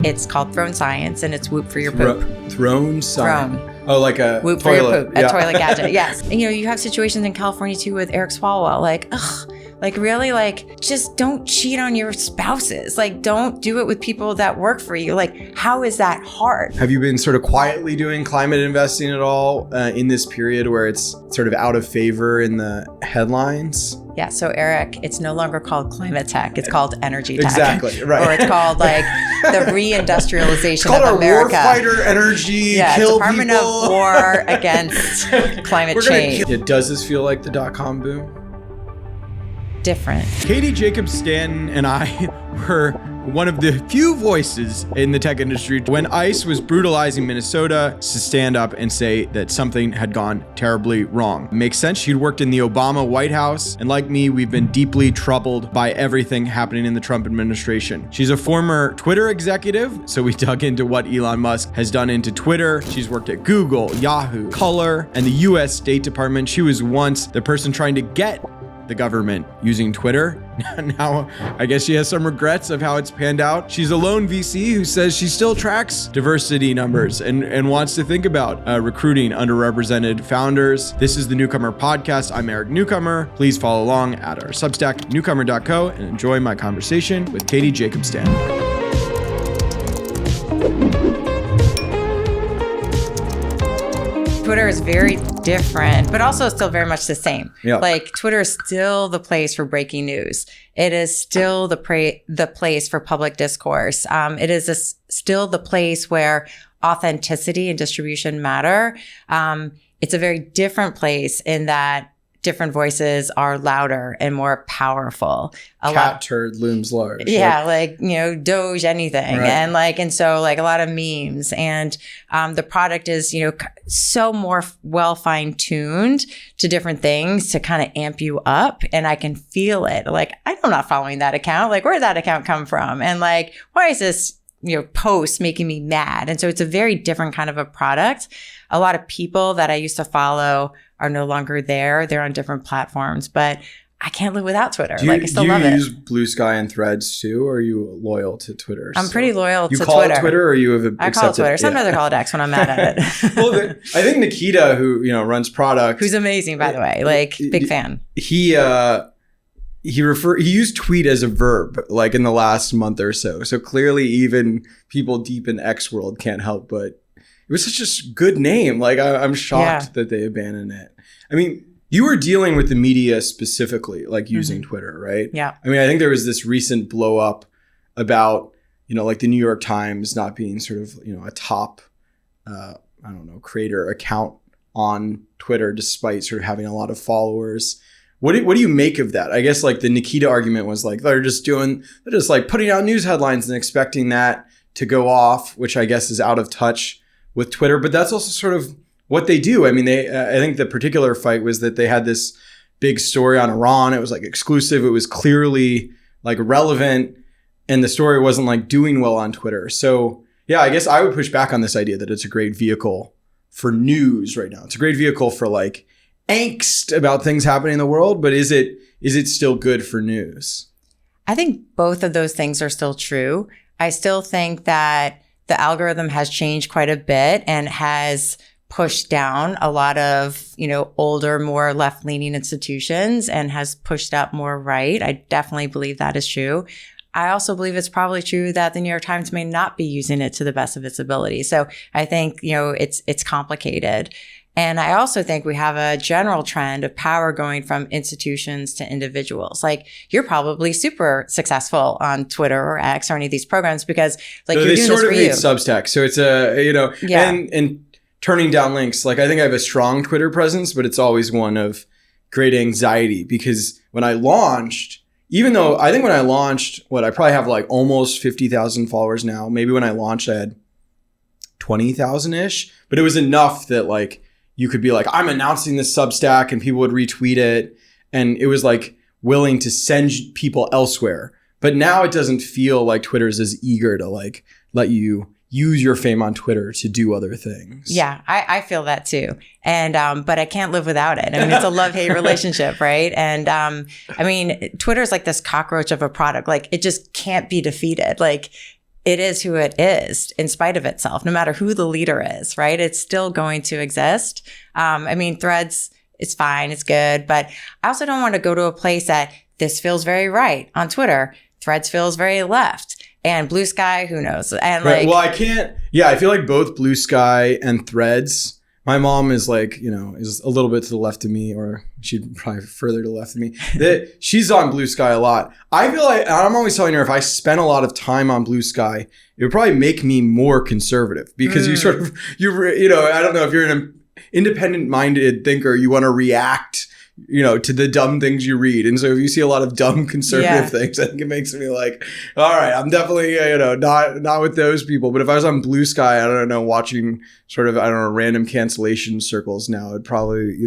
It's called Throne Science, and it's Whoop for your poop. Throne Science. Throne. Oh, like a Whoop toilet. for your poop. Yeah. A toilet gadget, yes. And, you have situations in California, too, with Eric Swalwell. Really, just don't cheat on your spouses. Don't do it with people that work for you. How is that hard? Have you been sort of quietly doing climate investing at all in this period where it's sort of out of favor in the headlines? Yeah, so Eric, it's no longer called climate tech. It's called energy tech. Exactly, right. Or it's called the reindustrialization called of America. Our warfighter energy, kill Department people. of War against climate change. Does this feel like the dot-com boom? Different. Katie Jacobs Stanton and I were one of the few voices in the tech industry when ICE was brutalizing Minnesota to stand up and say that something had gone terribly wrong. Makes sense. She'd worked in the Obama White House, and like me, we've been deeply troubled by everything happening in the Trump administration. She's a former Twitter executive, so we dug into what Elon Musk has done into Twitter. She's worked at Google, Yahoo, Color, and the US State Department. She was once the person trying to get the government using Twitter. Now, I guess she has some regrets of how it's panned out. She's a lone VC who says she still tracks diversity numbers and wants to think about recruiting underrepresented founders. This is the Newcomer podcast. I'm Eric Newcomer. Please follow along at our Substack, newcomer.co, and enjoy my conversation with Katie Jacobs Stanton. Twitter is very different, but also still very much the same. Yeah. Twitter is still the place for breaking news. It is still the place for public discourse. It is still the place where authenticity and distribution matter. It's a very different place in that different voices are louder and more powerful. Cat turd looms large. Yeah, Doge anything. Right. And so a lot of memes. And the product is, so more well fine-tuned to different things to kind of amp you up. And I can feel it. I'm not following that account. Where did that account come from? And why is this, post making me mad? And so it's a very different kind of a product. A lot of people that I used to follow are no longer there. They're on different platforms, but I can't live without Twitter. I still love it. Do you use Blue Sky and Threads too, or are you loyal to Twitter? I'm pretty loyal to Twitter. You call it Twitter, or you have accepted? I call it Twitter. Sometimes I call it X when I'm mad at it. Well, I think Nikita, who runs product, who's amazing by the way, big fan. He used tweet as a verb in the last month or so. So clearly, even people deep in X world can't help but. It was such a good name. I'm shocked that they abandoned it. I mean, you were dealing with the media specifically, using Twitter, right? Yeah. I mean, I think there was this recent blow up about, the New York Times not being sort of, a top, creator account on Twitter, despite sort of having a lot of followers. What do you make of that? I guess the Nikita argument was they're just putting out news headlines and expecting that to go off, which I guess is out of touch with Twitter, but that's also sort of what they do. I mean, I think the particular fight was that they had this big story on Iran. It was exclusive. It was clearly relevant, and the story wasn't doing well on Twitter. So yeah, I guess I would push back on this idea that it's a great vehicle for news right now. It's a great vehicle for angst about things happening in the world, but is it still good for news? I think both of those things are still true. I still think that the algorithm has changed quite a bit and has pushed down a lot of, older, more left-leaning institutions and has pushed up more right. I definitely believe that is true. I also believe it's probably true that the New York Times may not be using it to the best of its ability. So I think, it's complicated. And I also think we have a general trend of power going from institutions to individuals. You're probably super successful on Twitter or X or any of these programs because you're doing this for you. They sort of hate Substack. So it's and turning down links. I think I have a strong Twitter presence, but it's always one of great anxiety because when I launched, even though I think when I launched, I probably have almost 50,000 followers now. Maybe when I launched, I had 20,000-ish, but it was enough that you could be I'm announcing this Substack and people would retweet it. And it was willing to send people elsewhere. But now it doesn't feel like Twitter's as eager to let you use your fame on Twitter to do other things. Yeah, I feel that too. And, but I can't live without it. I mean, it's a love-hate relationship, right? And, Twitter's this cockroach of a product. It just can't be defeated. it is who it is in spite of itself, no matter who the leader is, right? It's still going to exist. I mean, Threads, it's fine, it's good, but I also don't want to go to a place that this feels very right on Twitter. Threads feels very left. And Blue Sky, who knows? And right. Well, I can't. Yeah, I feel like both Blue Sky and Threads. My mom is like, is a little bit to the left of me, or she'd probably further to the left of me. She's on Blue Sky a lot. I feel like, I'm always telling her, if I spent a lot of time on Blue Sky, it would probably make me more conservative, because you I don't know, if you're an independent-minded thinker, you want to react to the dumb things you read. And so if you see a lot of dumb conservative things, I think it makes me like, all right, I'm definitely, not with those people. But if I was on Blue Sky, I don't know, watching sort of, random cancellation circles now, it'd probably,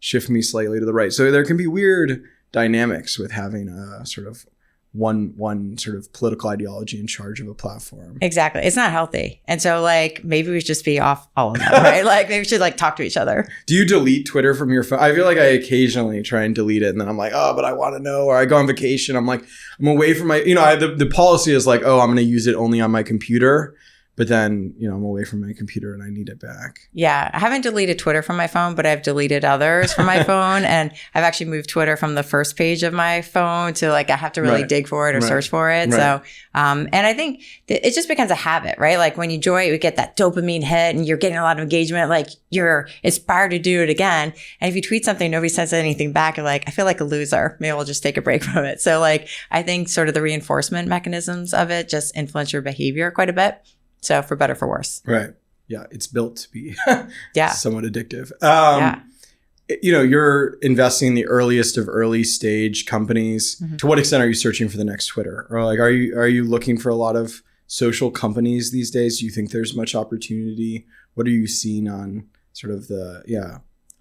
shift me slightly to the right. So there can be weird dynamics with having a sort of one sort of political ideology in charge of a platform. Exactly. It's not healthy. And so maybe we should just be off all of that, right? Maybe we should talk to each other. Do you delete Twitter from your phone? I feel like I occasionally try and delete it, and then I'm like, oh, but I want to know. Or I go on vacation. I'm like, I'm away from my, the policy is like, oh, I'm going to use it only on my computer. But then, I'm away from my computer and I need it back. Yeah. I haven't deleted Twitter from my phone, but I've deleted others from my phone. And I've actually moved Twitter from the first page of my phone to I have to really dig for it or search for it. Right. So, and I think it just becomes a habit, right? When you enjoy it, you get that dopamine hit and you're getting a lot of engagement. You're inspired to do it again. And if you tweet something, nobody says anything back, you're like, I feel like a loser. Maybe I'll just take a break from it. So I think sort of the reinforcement mechanisms of it just influence your behavior quite a bit. So for better, for worse. Right. Yeah. It's built to be somewhat addictive. You're investing in the earliest of early stage companies. Mm-hmm. To what extent are you searching for the next Twitter? Or are you looking for a lot of social companies these days? Do you think there's much opportunity? What are you seeing on sort of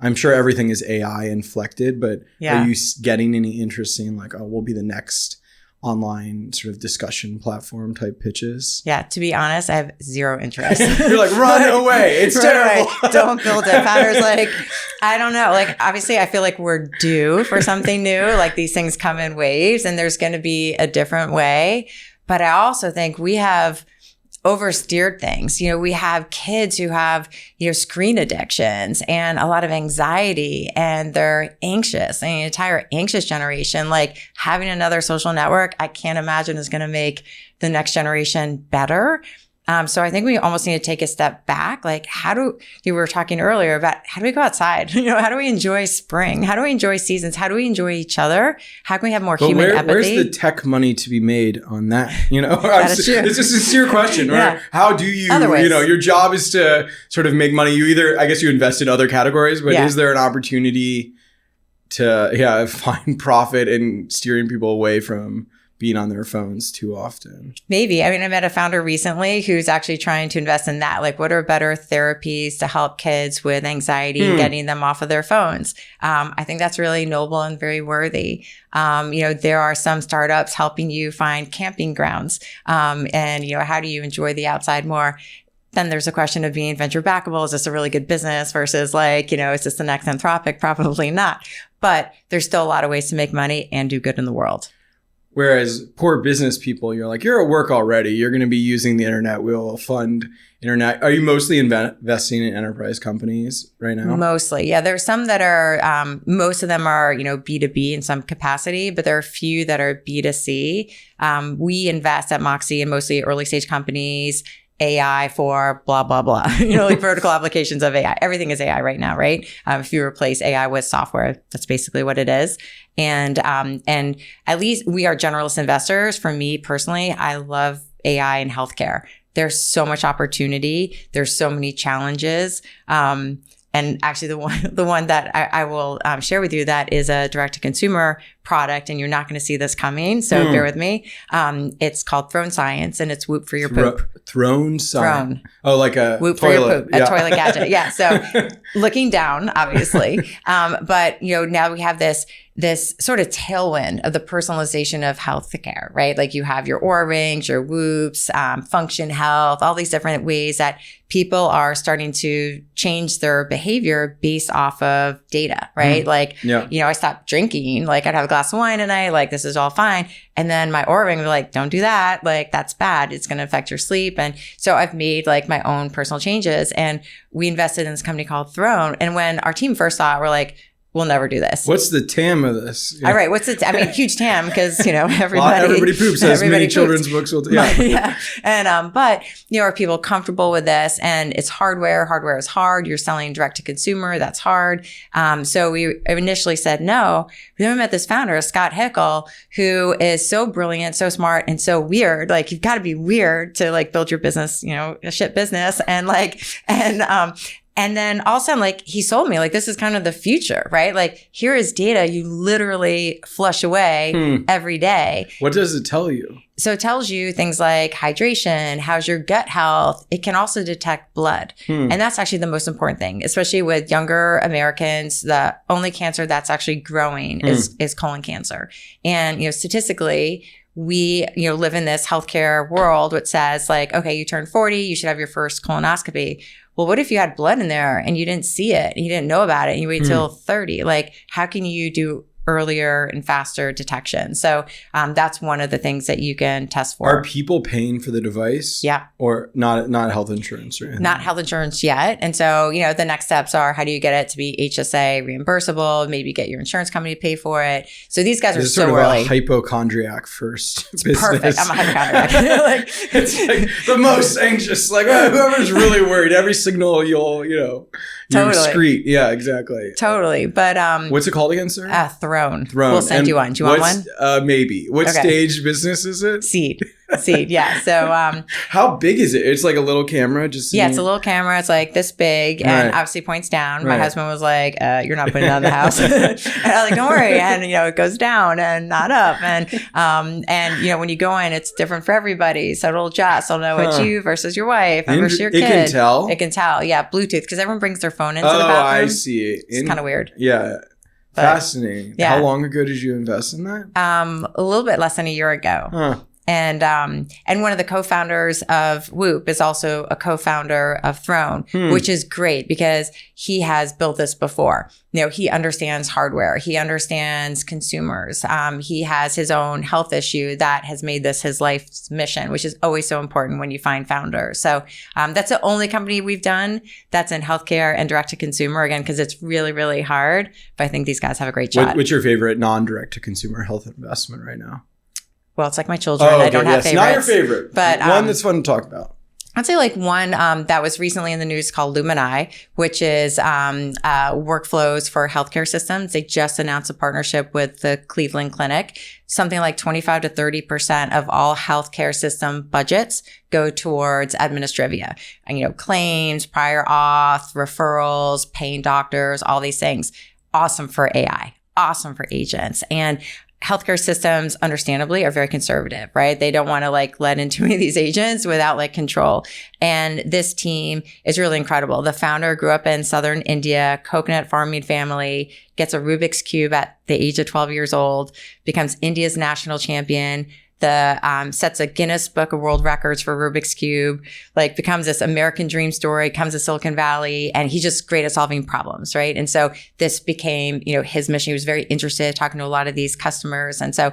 I'm sure everything is AI inflected, but are you getting any interesting, we'll be the next online sort of discussion platform type pitches? Yeah, to be honest, I have zero interest. You're like, run away. It's terrible. Don't build it. Founders I don't know. Obviously I feel like we're due for something new. These things come in waves and there's going to be a different way. But I also think we have oversteered things. We have kids who have, screen addictions and a lot of anxiety, and they're anxious. An entire anxious generation. Having another social network, I can't imagine is going to make the next generation better. So I think we almost need to take a step back. We were talking earlier about how do we go outside? How do we enjoy spring? How do we enjoy seasons? How do we enjoy each other? How can we have more human empathy? Where's the tech money to be made on that? That is true. It's a sincere question. Right? How do you, your job is to sort of make money. You either, I guess you invest in other categories, but is there an opportunity to, find profit in steering people away from being on their phones too often? Maybe. I met a founder recently who's actually trying to invest in that. What are better therapies to help kids with anxiety, getting them off of their phones? I think that's really noble and very worthy. There are some startups helping you find camping grounds. And how do you enjoy the outside more? Then there's a question of being venture backable. Is this a really good business versus is this the next Anthropic? Probably not. But there's still a lot of ways to make money and do good in the world. Whereas poor business people, you're at work already. You're going to be using the internet. We'll fund internet. Are you mostly investing in enterprise companies right now? Mostly. Yeah. There's some that are, most of them are, B2B in some capacity, but there are a few that are B2C. We invest at Moxie in mostly early stage companies, AI for blah, blah, blah, vertical applications of AI. Everything is AI right now, right? If you replace AI with software, that's basically what it is. And at least we are generalist investors. For me personally, I love AI in healthcare. There's so much opportunity. There's so many challenges. And actually the one that I will share with you that is a direct to consumer product, and you're not going to see this coming. So bear with me. It's called Throne Science, and it's Whoop for your poop. Throne Science. Oh, like a Whoop toilet. For your poop, a toilet gadget. Yeah. So looking down, obviously. But now we have this sort of tailwind of the personalization of healthcare, right? You have your Oura Rings, your Whoops, Function Health, all these different ways that people are starting to change their behavior based off of data, right? I stopped drinking. I'd have a glass of wine tonight. Like, this is all fine. And then my Oura Ring would be like, don't do that. Like, that's bad. It's going to affect your sleep. And so I've made like my own personal changes, and we invested in this company called Throne. And when our team first saw it, we're like, we'll never do this. What's the TAM of this? All right. Huge TAM, because, everybody poops, as many children's books will do. Yeah. And, but, are people comfortable with this? And it's hardware. Hardware is hard. You're selling direct to consumer. That's hard. So we initially said no. But then we met this founder, Scott Hickel, who is so brilliant, so smart, and so weird. Like, you've got to be weird to like build your business, a shit business. And then all of a sudden, like, he sold me, like, this is kind of the future, right? Like, here is data you literally flush away every day. What does it tell you? So it tells you things like hydration, how's your gut health. It can also detect blood. And that's actually the most important thing, especially with younger Americans. The only cancer that's actually growing is colon cancer. And, statistically, we, live in this healthcare world which says like, okay, you turn 40, you should have your first colonoscopy. Well, what if you had blood in there and you didn't see it and you didn't know about it and you wait till 30? Like, how can you do earlier and faster detection? So that's one of the things that you can test for. Are people paying for the device? Yeah. Or not health insurance or anything? Not health insurance yet. And so, the next steps are, how do you get it to be HSA reimbursable? Maybe get your insurance company to pay for it. So these guys are so early. It's sort of a hypochondriac first business. Perfect. I'm a hypochondriac. It's like the most anxious, like whoever's really worried, every signal you'll, you excrete. Yeah, exactly. Totally. But what's it called again, sir? Throne. We'll send you one. Do you want one? Maybe. What stage business is it? Seed. Yeah. So how big is it? It's like a little camera. It's a little camera. It's like this big, and obviously points down. My husband was like, "You're not putting it on the house." And I was like, "Don't worry." And it goes down and not up. And when you go in, it's different for everybody. So it'll adjust. It'll know it's you versus your wife versus your kid. It can tell. It can tell. Yeah, Bluetooth, because everyone brings their phone into the bathroom. Oh, I see. It's kind of weird. Yeah. But, fascinating. Yeah. How long ago did you invest in that? A little bit less than a year ago. Huh. And one of the co-founders of Whoop is also a co-founder of Throne, which is great because he has built this before. He understands hardware. He understands consumers. He has his own health issue that has made this his life's mission, which is always so important when you find founders. So that's the only company we've done that's in healthcare and direct to consumer, again, because it's really, really hard. But I think these guys have a great shot. What's your favorite non-direct to consumer health investment right now? Well, it's like my children. I don't have favorites. Not your favorite, but one that's fun to talk about. I'd say like one that was recently in the news called Lumini, which is workflows for healthcare systems. They just announced a partnership with the Cleveland Clinic. Something like 25 to 30% of all healthcare system budgets go towards administrivia. And, claims, prior auth, referrals, paying doctors, all these things. Awesome for AI. Awesome for agents. And healthcare systems, understandably, are very conservative, right? They don't want to let in too many of these agents without control. And this team is really incredible. The founder grew up in southern India, coconut farming family, gets a Rubik's Cube at the age of 12 years old, becomes India's national champion, sets a Guinness Book of World Records for Rubik's Cube, becomes this American dream story, comes to Silicon Valley, and he's just great at solving problems, right? And so this became, his mission. He was very interested, talking to a lot of these customers. And so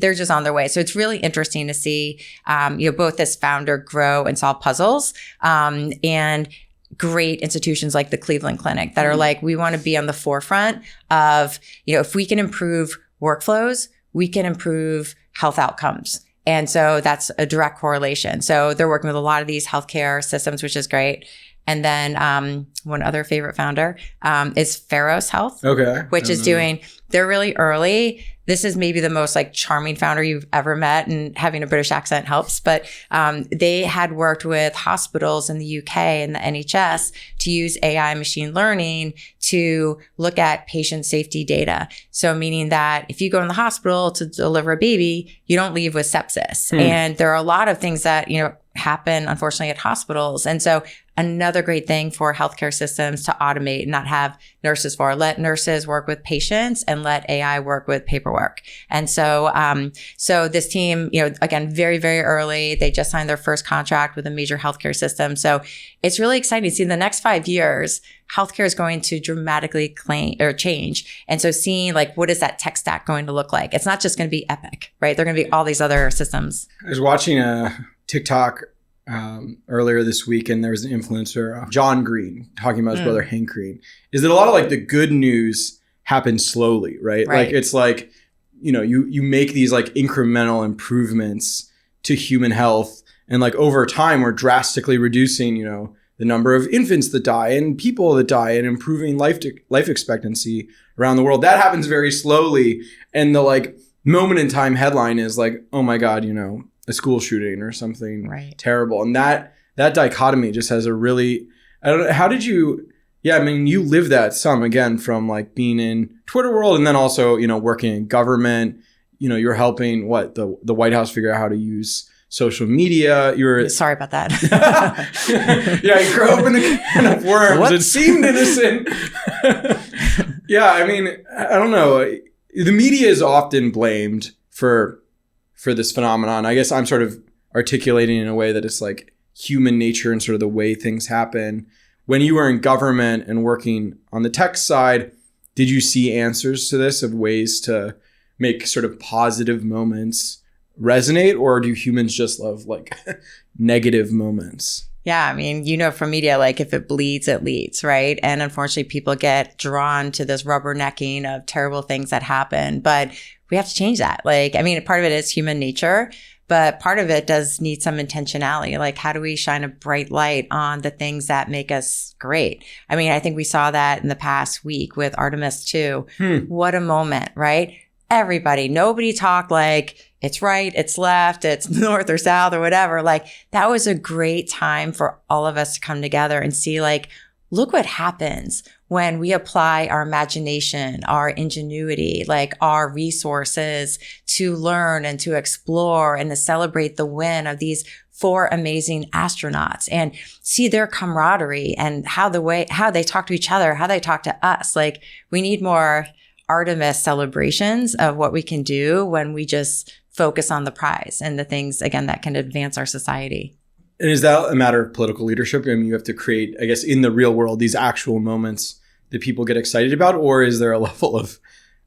they're just on their way. So it's really interesting to see, both this founder grow and solve puzzles, and great institutions like the Cleveland Clinic that are we want to be on the forefront of, if we can improve workflows, we can improve health outcomes. And so that's a direct correlation. So they're working with a lot of these healthcare systems, which is great. And then one other favorite founder is Pharos Health, which is they're really early. This is maybe the most charming founder you've ever met, and having a British accent helps. But they had worked with hospitals in the UK and the NHS to use AI machine learning to look at patient safety data. So meaning that if you go in the hospital to deliver a baby, you don't leave with sepsis. And there are a lot of things that, happen, unfortunately, at hospitals. And so another great thing for healthcare systems to automate and not have nurses for. Let nurses work with patients and let AI work with paperwork. And so, so this team, again, very, very early, they just signed their first contract with a major healthcare system. So it's really exciting to see in the next 5 years, healthcare is going to dramatically change. And so seeing what is that tech stack going to look like? It's not just going to be Epic, right? There are going to be all these other systems. I was watching a TikTok earlier this week, and there was an influencer, John Green, talking about his brother Hank Green. Is that a lot of the good news happens slowly, right? It's you make these incremental improvements to human health, and over time we're drastically reducing, the number of infants that die and people that die, and improving life expectancy around the world. That happens very slowly, and the moment in time headline is oh my God, a school shooting or something terrible. And that dichotomy just has a really, I don't know, how did you, you live that some, again, from being in Twitter world, and then also, working in government, you're helping the White House figure out how to use social media. Sorry about that. You grew up in a can of worms. It seemed innocent. I don't know. The media is often blamed for this phenomenon. I guess I'm sort of articulating in a way that it's human nature and sort of the way things happen. When you were in government and working on the tech side, did you see answers to this of ways to make sort of positive moments resonate, or do humans just love negative moments? Yeah, from media, if it bleeds, it leads, right? And unfortunately, people get drawn to this rubbernecking of terrible things that happen. But we have to change that. Part of it is human nature, but part of it does need some intentionality. How do we shine a bright light on the things that make us great? I think we saw that in the past week with Artemis 2. What a moment, right? Everybody, nobody talked it's right, it's left, it's north or south or whatever. That was a great time for all of us to come together and see, look what happens when we apply our imagination, our ingenuity, our resources to learn and to explore and to celebrate the win of these 4 amazing astronauts and see their camaraderie and how they talk to each other, how they talk to us. We need more Artemis celebrations of what we can do when we just focus on the prize and the things, again, that can advance our society. And is that a matter of political leadership? You have to create, I guess, in the real world, these actual moments that people get excited about, or is there a level of,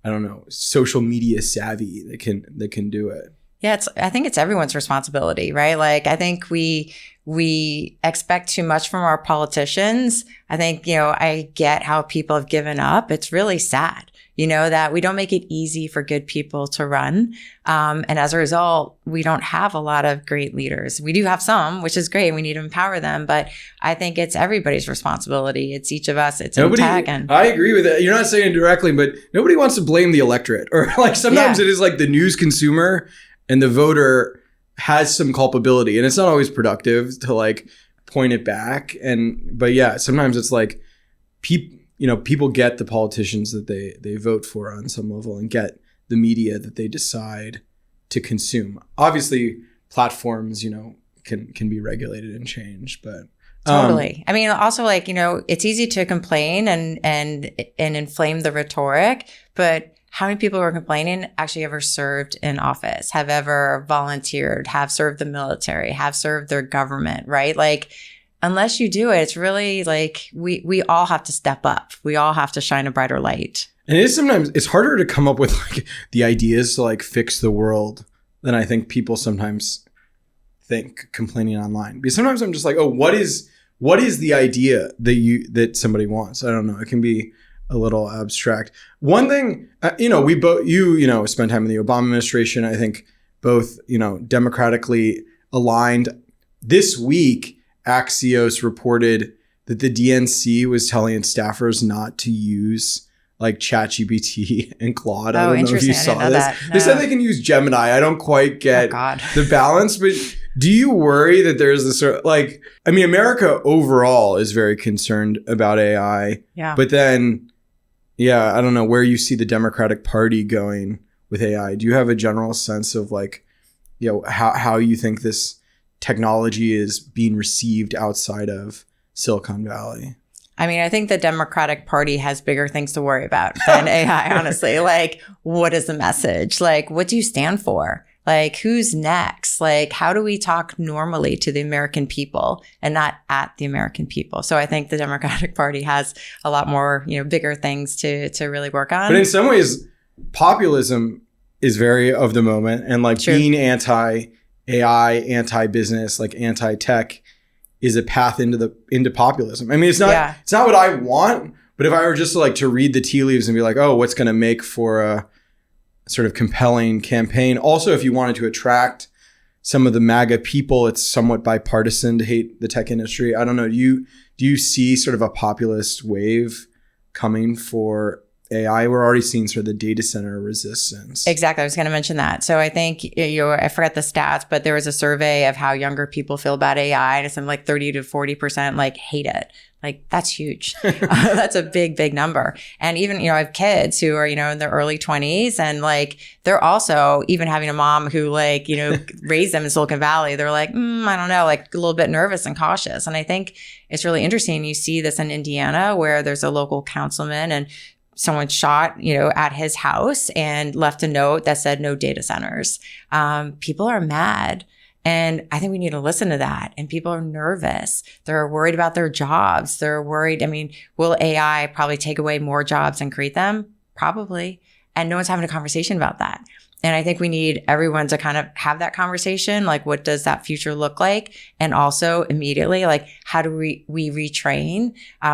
I don't know, social media savvy that can do it? Yeah, I think it's everyone's responsibility, right? I think we expect too much from our politicians. I think, I get how people have given up. It's really sad. That we don't make it easy for good people to run. And as a result, we don't have a lot of great leaders. We do have some, which is great. We need to empower them. But I think it's everybody's responsibility. It's each of us. It's tech. And I agree with that. You're not saying it directly, but nobody wants to blame the electorate. Or sometimes it is the news consumer and the voter has some culpability. And it's not always productive to point it back. But sometimes it's people get the politicians that they vote for on some level and get the media that they decide to consume. Obviously, platforms, can be regulated and changed, but totally. Also it's easy to complain and inflame the rhetoric, but how many people who are complaining actually ever served in office, have ever volunteered, have served the military, have served their government, right? Unless you do it, it's really we all have to step up. We all have to shine a brighter light. And it's harder to come up with the ideas to fix the world than I think people sometimes think complaining online. Because sometimes I'm just oh, what is the idea that somebody wants? I don't know. It can be a little abstract. One thing, we both, spent time in the Obama administration. I think both, democratically aligned. This week, Axios reported that the DNC was telling its staffers not to use ChatGPT and Claude. I don't know if you saw this. No. They said they can use Gemini. I don't quite get the balance, but do you worry that there's this sort of America overall is very concerned about AI. Yeah. But then, I don't know where you see the Democratic Party going with AI. Do you have a general sense of how you think this technology is being received outside of Silicon Valley? I mean, I think the Democratic Party has bigger things to worry about than AI, honestly. Like, what is the message? Like, what do you stand for? Like, who's next? Like, how do we talk normally to the American people and not at the American people? So I think the Democratic Party has a lot more, bigger things to really work on. But in some ways, populism is very of the moment, and like True. being anti-AI, anti-business, like anti-tech is a path into populism. I mean, it's not what I want, but if I were just to read the tea leaves and be like, oh, what's going to make for a sort of compelling campaign. Also, if you wanted to attract some of the MAGA people, it's somewhat bipartisan to hate the tech industry. I don't know. Do you see sort of a populist wave coming for AI? We're already seeing sort of the data center resistance. Exactly. I was going to mention that. So I think, I forgot the stats, but there was a survey of how younger people feel about AI, and it's something like 30 to 40% hate it. Like, that's huge. That's a big, big number. And even, I have kids who are, in their early 20s, and they're also, even having a mom who raised them in Silicon Valley, they're like, I don't know, a little bit nervous and cautious. And I think it's really interesting. You see this in Indiana, where there's a local councilman and someone shot, at his house and left a note that said no data centers. People are mad. And I think we need to listen to that. And people are nervous. They're worried about their jobs. They're worried. I mean, will AI probably take away more jobs and create them? Probably. And no one's having a conversation about that. And I think we need everyone to kind of have that conversation. Like, what does that future look like? And also immediately, how do we retrain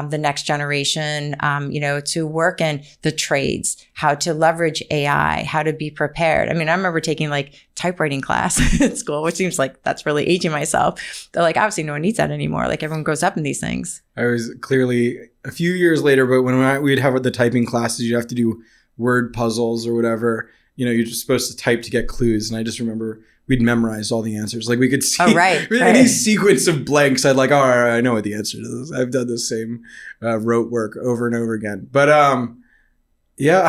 the next generation, to work in the trades, how to leverage AI, how to be prepared. I mean, I remember taking typewriting class in school, which seems like that's really aging myself. But obviously no one needs that anymore. Everyone grows up in these things. I was clearly a few years later, but when we'd have the typing classes, you'd have to do word puzzles or whatever. You're just supposed to type to get clues. And I just remember we'd memorize all the answers. We could see any sequence of blanks. I'd all right, I know what the answer to this. I've done the same rote work over and over again. But I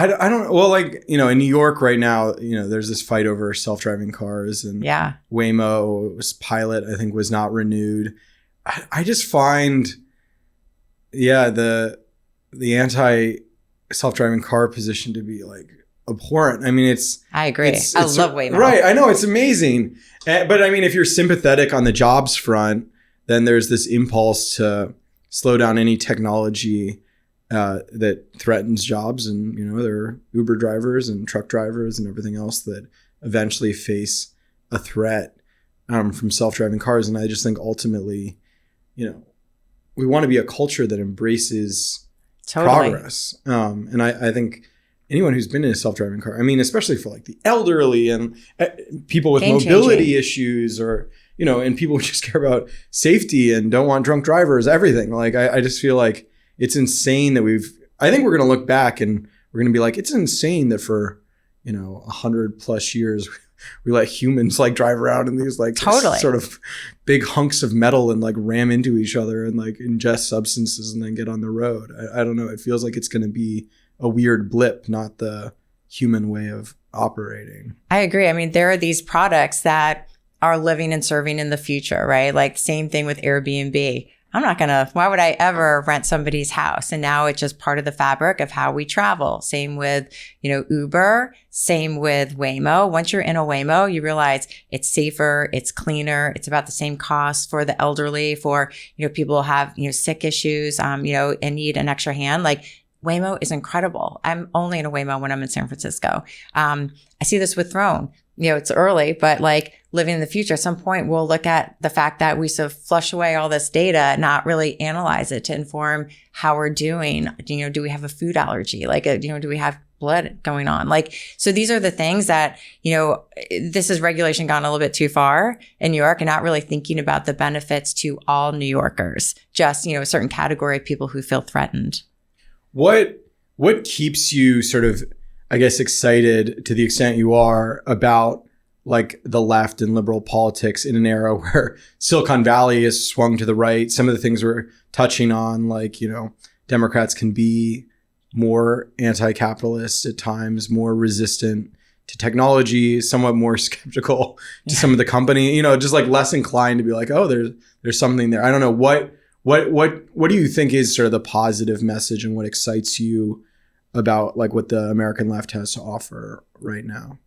don't know. Well, in New York right now, there's this fight over self-driving cars, and Waymo's pilot, I think, was not renewed. I just find, the anti self-driving car position to be abhorrent. I mean, I agree. I love Waymo. Right. I know, it's amazing. But I mean, if you're sympathetic on the jobs front, then there's this impulse to slow down any technology that threatens jobs. And, there are Uber drivers and truck drivers and everything else that eventually face a threat from self-driving cars. And I just think ultimately, we want to be a culture that embraces progress. And I think anyone who's been in a self-driving car, I mean, especially for the elderly and people with mobility issues, or, and people who just care about safety and don't want drunk drivers, everything. I just feel like it's insane that I think we're going to look back and we're going to be it's insane that for, 100 plus years, we let humans drive around in these sort of big hunks of metal and ram into each other and ingest substances and then get on the road. I don't know. It feels like it's going to be a weird blip, not the human way of operating. I agree. I mean, there are these products that are living and serving in the future, right? Same thing with Airbnb. Why would I ever rent somebody's house? And now it's just part of the fabric of how we travel. Same with, Uber, same with Waymo. Once you're in a Waymo, you realize it's safer, it's cleaner, it's about the same cost for the elderly, for, people who have, sick issues, and need an extra hand. Waymo is incredible. I'm only in a Waymo when I'm in San Francisco. I see this with Throne. It's early, but living in the future, at some point we'll look at the fact that we sort of flush away all this data, not really analyze it to inform how we're doing. Do we have a food allergy? Do we have blood going on? So these are the things that, this is regulation gone a little bit too far in New York and not really thinking about the benefits to all New Yorkers, just, a certain category of people who feel threatened. What keeps you sort of, I guess, excited to the extent you are about the left and liberal politics in an era where Silicon Valley is swung to the right? Some of the things we're touching on, Democrats can be more anti-capitalist at times, more resistant to technology, somewhat more skeptical to some of the company, just like less inclined to be like, oh, there's something there. I don't know. What do you think is sort of the positive message and what excites you about like what the American left has to offer right now?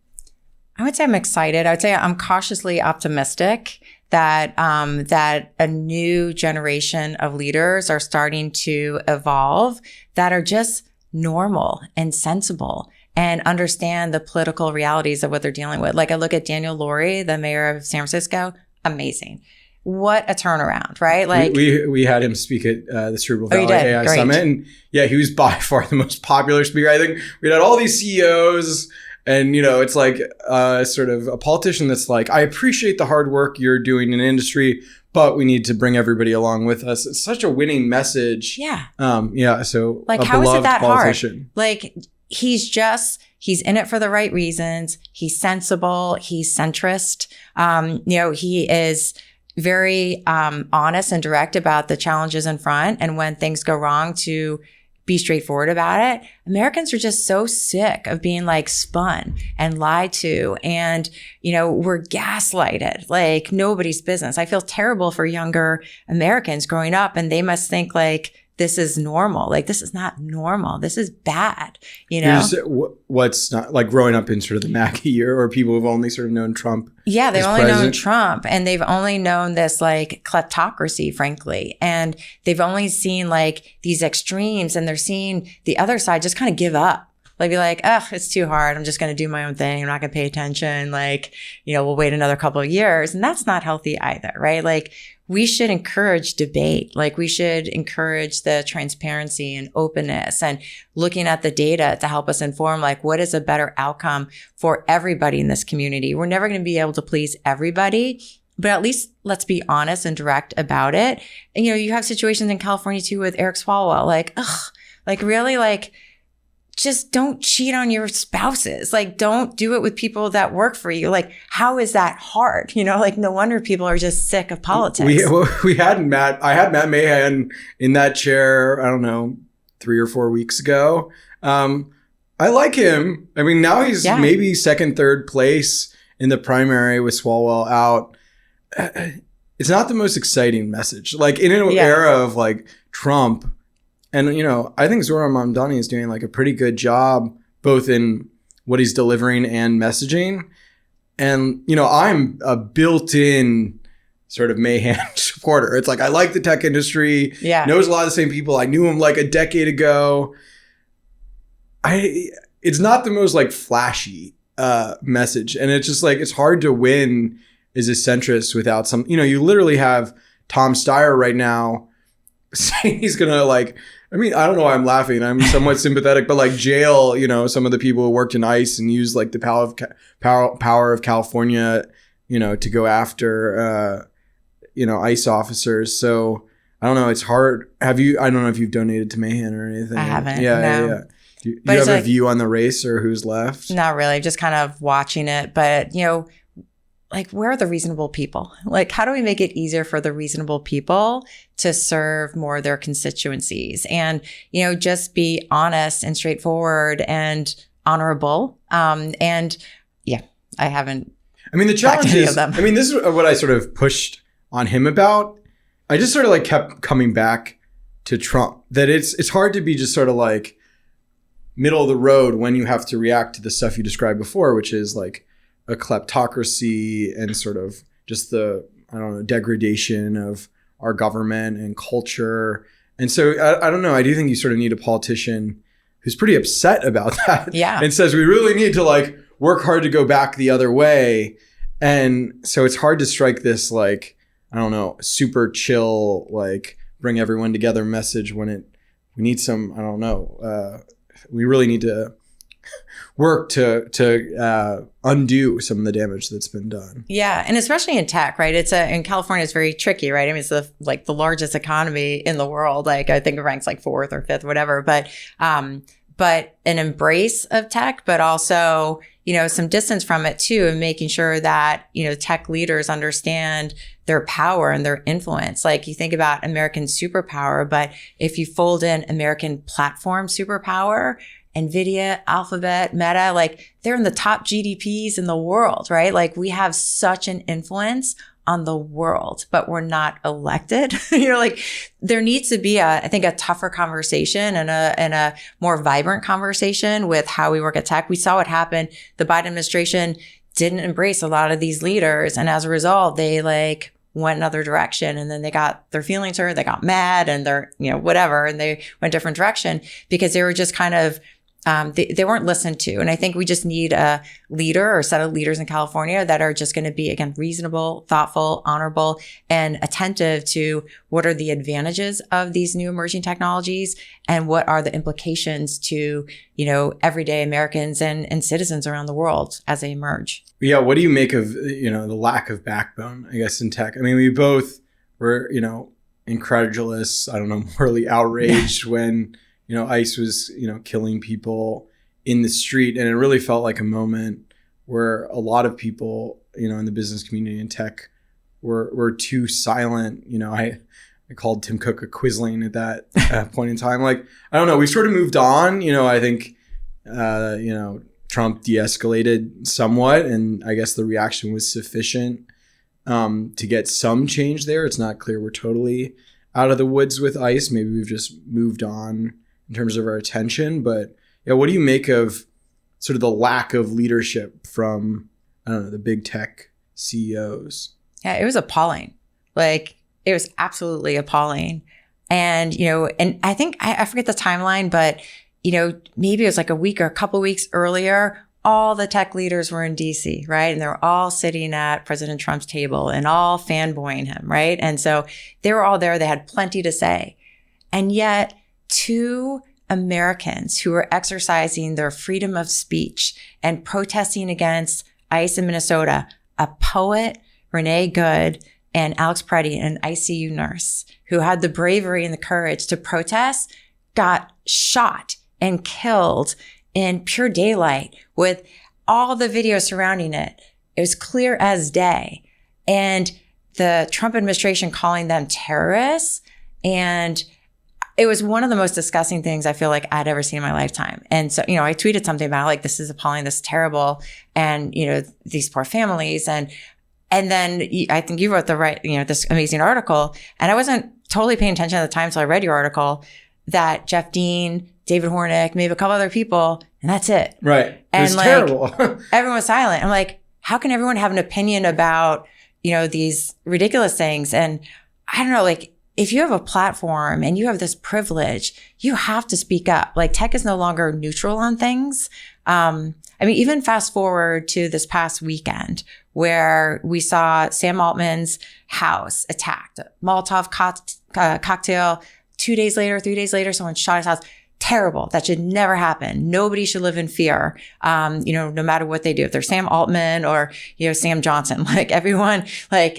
I would say I'm excited. I would say I'm cautiously optimistic that that a new generation of leaders are starting to evolve that are just normal and sensible and understand the political realities of what they're dealing with. Like I look at Daniel Lurie, the mayor of San Francisco, amazing. What a turnaround, right? Like we had him speak at the Cerebral Valley AI Great. Summit, and yeah, he was by far the most popular speaker. I think we had all these CEOs, and it's like sort of a politician that's like, I appreciate the hard work you're doing in industry, but we need to bring everybody along with us. It's such a winning message. Yeah. So like, how is it that politician. Hard? Like he's in it for the right reasons. He's sensible. He's centrist. He is very honest and direct about the challenges in front, and when things go wrong, to be straightforward about it. Americans are just so sick of being like spun and lied to, and we're gaslighted like nobody's business. I feel terrible for younger Americans growing up, and they must think like this is normal. Like, this is not normal. This is bad, What's not, like, growing up in sort of the MAGA year, or people who've only sort of known Trump? Yeah, they've only known Trump, and they've only known this, like, kleptocracy, frankly. And they've only seen, like, these extremes, and they're seeing the other side just kind of give up. Like, be like, it's too hard. I'm just going to do my own thing. I'm not going to pay attention. Like, we'll wait another couple of years. And that's not healthy either, right? Like, we should encourage debate. Like, we should encourage the transparency and openness and looking at the data to help us inform, like, what is a better outcome for everybody in this community? We're never going to be able to please everybody, but at least let's be honest and direct about it. And, you have situations in California too with Eric Swalwell, like really, like, just don't cheat on your spouses. Like, don't do it with people that work for you. Like, how is that hard? Like, no wonder people are just sick of politics. I had Matt Mahan in that chair, I don't know, 3 or 4 weeks ago. I like him. I mean, now he's maybe second, third place in the primary with Swalwell out. It's not the most exciting message. Like, in an era of like Trump, and, I think Zohran Mamdani is doing like a pretty good job, both in what he's delivering and messaging. And, I'm a built-in sort of Mahan supporter. It's like, I like the tech industry, knows a lot of the same people. I knew him like a decade ago. It's not the most like flashy message. And it's just like, it's hard to win as a centrist without some, you literally have Tom Steyer right now saying he's going to like, I mean, I don't know why I'm laughing. I'm somewhat sympathetic, but like jail, some of the people who worked in ICE and used like the power of California, to go after, ICE officers. So I don't know. It's hard. I don't know if you've donated to Mahan or anything. I haven't. Yeah. Do you have a view on the race or who's left? Not really. Just kind of watching it. But, like, where are the reasonable people? Like, how do we make it easier for the reasonable people to serve more of their constituencies and, just be honest and straightforward and honorable? I haven't. I mean, the challenge is, this is what I sort of pushed on him about. I just sort of like kept coming back to Trump, that it's hard to be just sort of like middle of the road when you have to react to the stuff you described before, which is like a kleptocracy and sort of just the, degradation of our government and culture. And so I don't know. I do think you sort of need a politician who's pretty upset about that. Yeah. And says we really need to like work hard to go back the other way. And so it's hard to strike this like, super chill, like bring everyone together message when we need some, we really need to work to undo some of the damage that's been done. Yeah, and especially in tech, right? In California, it's very tricky, right? I mean, it's the largest economy in the world. Like, I think it ranks like 4th or 5th, whatever. But an embrace of tech, but also, some distance from it too, and making sure that, tech leaders understand their power and their influence. Like, you think about American superpower, but if you fold in American platform superpower NVIDIA, Alphabet, Meta, like they're in the top GDPs in the world, right? Like we have such an influence on the world, but we're not elected. Like there needs to be I think a tougher conversation and a more vibrant conversation with how we work at tech. We saw what happened. The Biden administration didn't embrace a lot of these leaders. And as a result, they like went another direction, and then they got their feelings hurt. They got mad and they're, whatever. And they went a different direction because they were just kind of, they weren't listened to. And I think we just need a leader or a set of leaders in California that are just going to be, again, reasonable, thoughtful, honorable, and attentive to what are the advantages of these new emerging technologies and what are the implications to, everyday Americans and citizens around the world as they emerge. Yeah. What do you make of, the lack of backbone, I guess, in tech? I mean, we both were, incredulous, I don't know, morally outraged when, ICE was, killing people in the street. And it really felt like a moment where a lot of people, in the business community and tech were too silent. I called Tim Cook a quisling at that point in time. Like, I don't know, we sort of moved on. I think, Trump de-escalated somewhat. And I guess the reaction was sufficient to get some change there. It's not clear we're totally out of the woods with ICE. Maybe we've just moved on in terms of our attention. But yeah, what do you make of sort of the lack of leadership from, the big tech CEOs? Yeah, it was appalling. Like, it was absolutely appalling. And, and I think, I forget the timeline, but, maybe it was like a week or a couple of weeks earlier, all the tech leaders were in DC, right? And they were all sitting at President Trump's table and all fanboying him, right? And so they were all there. They had plenty to say. And yet, two Americans who were exercising their freedom of speech and protesting against ICE in Minnesota, a poet, Renee Good, and Alex Preddy, an ICU nurse who had the bravery and the courage to protest, got shot and killed in pure daylight with all the video surrounding it. It was clear as day. And the Trump administration calling them terrorists. And it was one of the most disgusting things I feel like I'd ever seen in my lifetime. And so, I tweeted something about like, this is appalling, this is terrible. And, these poor families. And then I think you wrote this amazing article. And I wasn't totally paying attention at the time. So I read your article that Jeff Dean, David Hornick, maybe a couple other people, and that's it. Right. And it was terrible. Everyone was silent. I'm like, how can everyone have an opinion about, these ridiculous things? And I don't know, like, if you have a platform and you have this privilege, you have to speak up. Like, tech is no longer neutral on things. Even fast forward to this past weekend where we saw Sam Altman's house attacked, Molotov cocktail. 2 days later, 3 days later, someone shot his house. Terrible. That should never happen. Nobody should live in fear, no matter what they do. If they're Sam Altman or, Sam Johnson, like everyone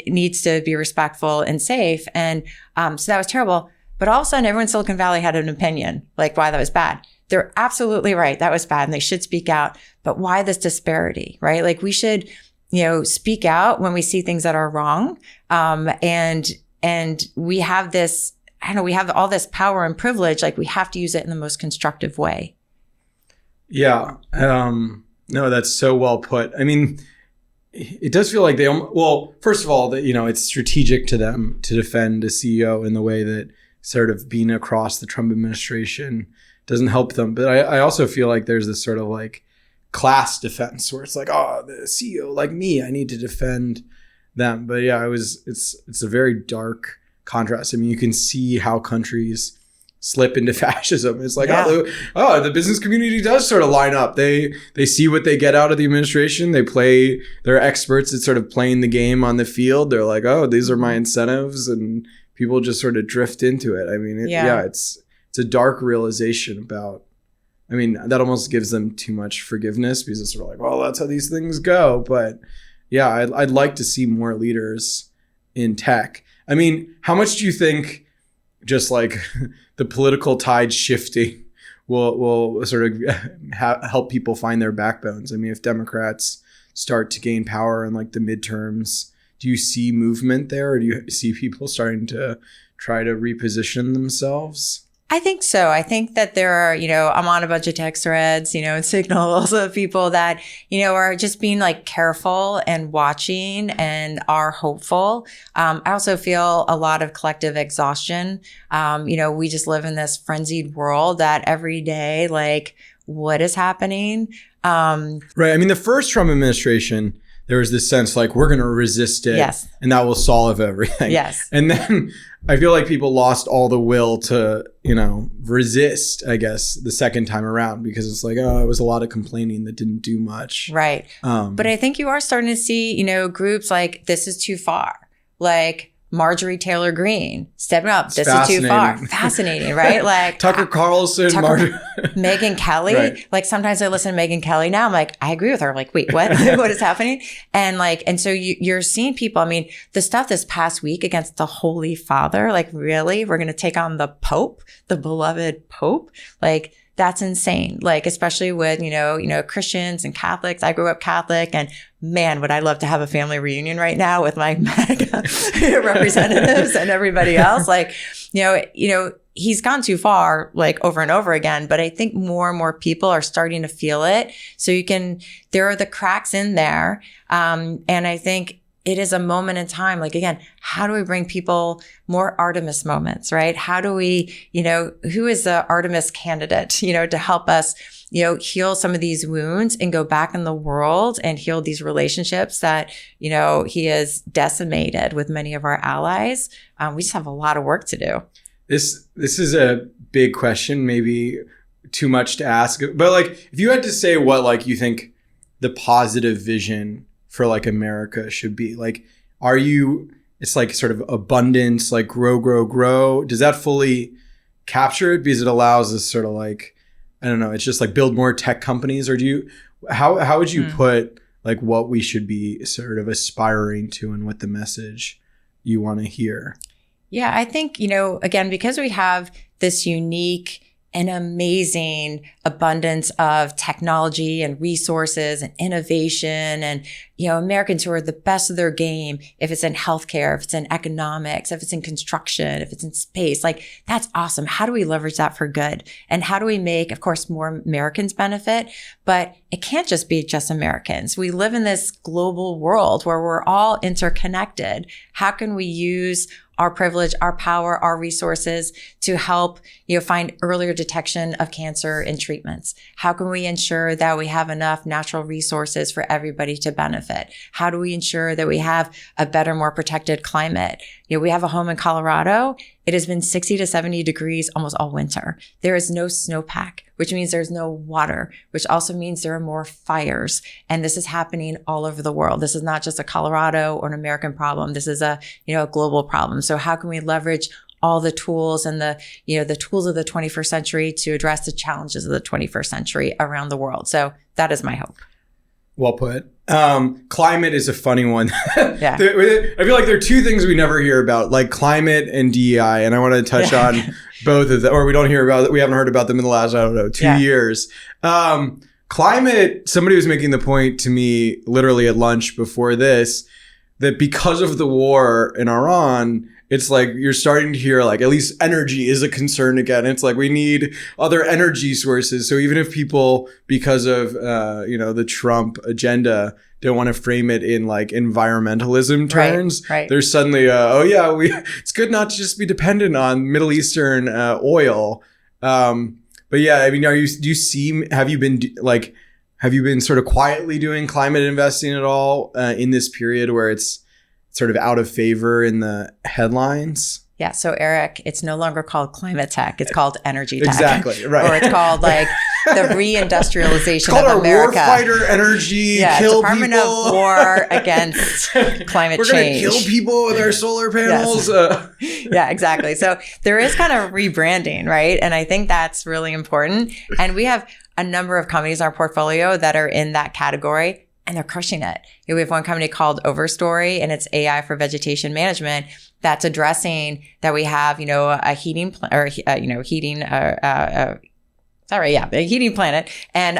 needs to be respectful and safe. And so that was terrible. But all of a sudden, everyone in Silicon Valley had an opinion, like why that was bad. They're absolutely right. That was bad and they should speak out. But why this disparity, right? Like we should, speak out when we see things that are wrong. And we have this, we have all this power and privilege, like we have to use it in the most constructive way. Yeah. No, that's so well put. I mean, it does feel like first of all, that, it's strategic to them to defend a CEO in the way that sort of being across the Trump administration doesn't help them. But I also feel like there's this sort of like class defense where it's like, oh, the CEO like me, I need to defend them. But yeah, it's a very dark contrast. I mean, you can see how countries slip into fascism. It's like, the business community does sort of line up. They see what they get out of the administration. They're experts at sort of playing the game on the field. They're like, oh, these are my incentives. And people just sort of drift into it. I mean, it's a dark realization about, that almost gives them too much forgiveness because it's sort of like, well, that's how these things go. But yeah, I'd like to see more leaders in tech. How much do you think just like the political tide shifting will sort of help people find their backbones? If Democrats start to gain power in like the midterms, do you see movement there, or do you see people starting to try to reposition themselves? I think so. I think that there are, I'm on a bunch of text threads, and signals of people that, are just being like careful and watching and are hopeful. I also feel a lot of collective exhaustion. We just live in this frenzied world that every day, like, what is happening? Right. I mean, the first Trump administration, there was this sense like we're going to resist it, yes, and that will solve everything. Yes. And then I feel like people lost all the will to, resist, I guess, the second time around, because it's like, oh, it was a lot of complaining that didn't do much. Right. But I think you are starting to see, groups like This Is Too Far, like Marjorie Taylor Greene stepping up. This is too far. Fascinating, right? Like Tucker Carlson, Megyn Kelly. Right. Like sometimes I listen to Megyn Kelly now. I'm like, I agree with her. I'm like, wait, what? What is happening? And so you're seeing people. I mean, the stuff this past week against the Holy Father. Like, really, we're going to take on the Pope, the beloved Pope. Like, that's insane. Like, especially with, Christians and Catholics. I grew up Catholic, and man, would I love to have a family reunion right now with my MAGA representatives and everybody else. Like, he's gone too far, like over and over again, but I think more and more people are starting to feel it. So there are the cracks in there. And I think it is a moment in time. Like, again, how do we bring people more Artemis moments, right? How do we, who is the Artemis candidate, to help us, heal some of these wounds and go back in the world and heal these relationships that, he has decimated with many of our allies. We just have a lot of work to do. This is a big question, maybe too much to ask, but like, if you had to say what, like, you think the positive vision for like America should be, like, it's like sort of abundance, like grow. Does that fully capture it? Because it allows us sort of like, I don't know, it's just like build more tech companies, or how would you put like what we should be sort of aspiring to and what the message you want to hear? Yeah, I think, again, because we have this unique and amazing abundance of technology and resources and innovation, and, Americans who are the best of their game, if it's in healthcare, if it's in economics, if it's in construction, if it's in space, like, that's awesome. How do we leverage that for good? And how do we make, of course, more Americans benefit? But it can't just be just Americans. We live in this global world where we're all interconnected. How can we use our privilege, our power, our resources to help, find earlier detection of cancer and treatments? How can we ensure that we have enough natural resources for everybody to benefit? How do we ensure that we have a better, more protected climate? We have a home in Colorado. It has been 60 to 70 degrees almost all winter. There is no snowpack, which means there's no water, which also means there are more fires. And this is happening all over the world. This is not just a Colorado or an American problem. This is a global problem. So how can we leverage all the tools and the tools of the 21st century to address the challenges of the 21st century around the world? So that is my hope. Well put. Climate is a funny one. Yeah. I feel like there are two things we never hear about, like climate and DEI. And I want to touch on both of them, or we haven't heard about them in the last, 2 years. Climate, somebody was making the point to me literally at lunch before this, that because of the war in Iran, it's like you're starting to hear like at least energy is a concern again. It's like we need other energy sources. So even if people, because of the Trump agenda, don't want to frame it in like environmentalism terms, right. There's suddenly it's good not to just be dependent on Middle Eastern oil. But yeah, I mean, have you been sort of quietly doing climate investing at all in this period where it's sort of out of favor in the headlines? Yeah. So Eric, it's no longer called climate tech. It's called energy tech. Exactly. Right. Or it's called like the reindustrialization of America. Warfighter energy, kill Department people. of War against climate We're change. We're going to kill people with our solar panels. Yes. Yeah, exactly. So there is kind of rebranding, right? And I think that's really important. And we have a number of companies in our portfolio that are in that category, and they're crushing it. We have one company called Overstory, and it's AI for vegetation management that's addressing that we have, a heating Sorry, yeah, the heating planet. And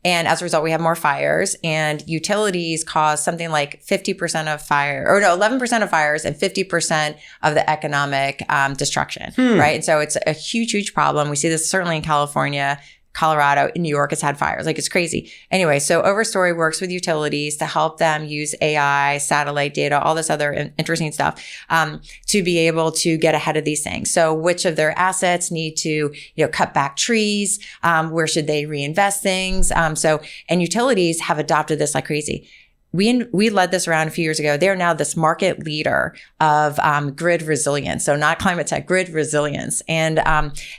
as a result, we have more fires, and utilities cause something like 50% of 11% of fires and 50% of the economic destruction, right? And so it's a huge, huge problem. We see this certainly in California, Colorado, in New York, it's had fires. Like, it's crazy. Anyway, so Overstory works with utilities to help them use AI, satellite data, all this other interesting stuff, to be able to get ahead of these things. So which of their assets need to, cut back trees? Where should they reinvest things? And utilities have adopted this like crazy. We led this around a few years ago. They're now this market leader of grid resilience. So not climate tech, grid resilience. And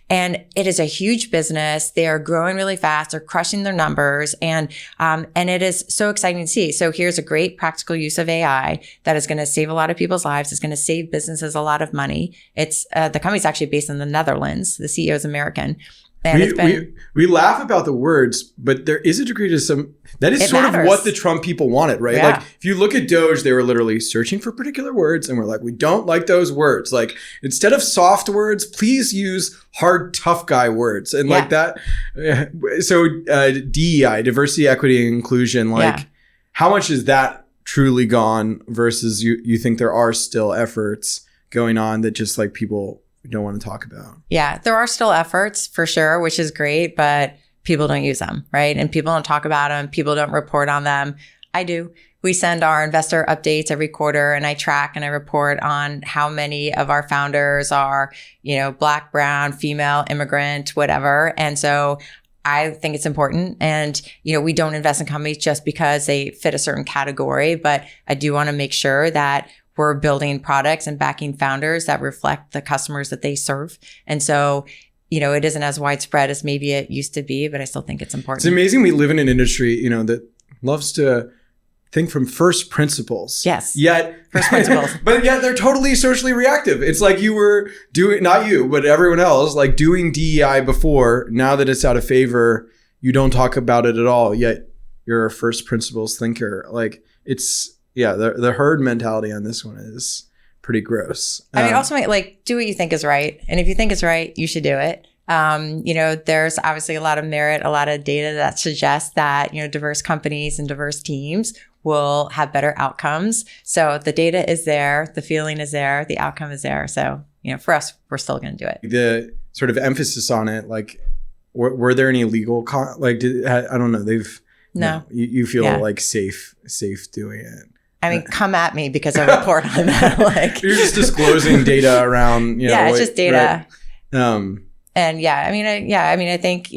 it is a huge business. They are growing really fast. They're crushing their numbers. And it is so exciting to see. So here's a great practical use of AI that is going to save a lot of people's lives. It's going to save businesses a lot of money. It's, the company's actually based in the Netherlands. The CEO is American. And we laugh about the words, but there is a degree to some that is sort of what the Trump people wanted, right? Yeah. Like, if you look at Doge, they were literally searching for particular words, and we're like, we don't like those words. Like, instead of soft words, please use hard, tough guy words, and like that. So DEI, diversity, equity, and inclusion. Like, how much is that truly gone versus you think there are still efforts going on that just like people don't want to talk about? Yeah, there are still efforts for sure, which is great, but people don't use them, right? And people don't talk about them. People don't report on them. I do. We send our investor updates every quarter, and I track and I report on how many of our founders are, Black, brown, female, immigrant, whatever. And so I think it's important. And, we don't invest in companies just because they fit a certain category, but I do want to make sure that we're building products and backing founders that reflect the customers that they serve. And so, it isn't as widespread as maybe it used to be, but I still think it's important. It's amazing we live in an industry, that loves to think from first principles. Yes. Yet, first principles. But yet they're totally socially reactive. It's like you were doing, not you, but everyone else, like doing DEI before. Now that it's out of favor, you don't talk about it at all. Yet you're a first principles thinker. Like, it's, the herd mentality on this one is pretty gross. I mean, ultimately, do what you think is right. And if you think it's right, you should do it. There's obviously a lot of merit, a lot of data that suggests that, diverse companies and diverse teams will have better outcomes. So the data is there, the feeling is there, the outcome is there. So, for us, we're still going to do it. The sort of emphasis on it, like, were there any legal, I don't know, No. You feel like safe doing it. I mean, come at me because I report on that. Like, you're just disclosing data around. It's just data. Right? And I think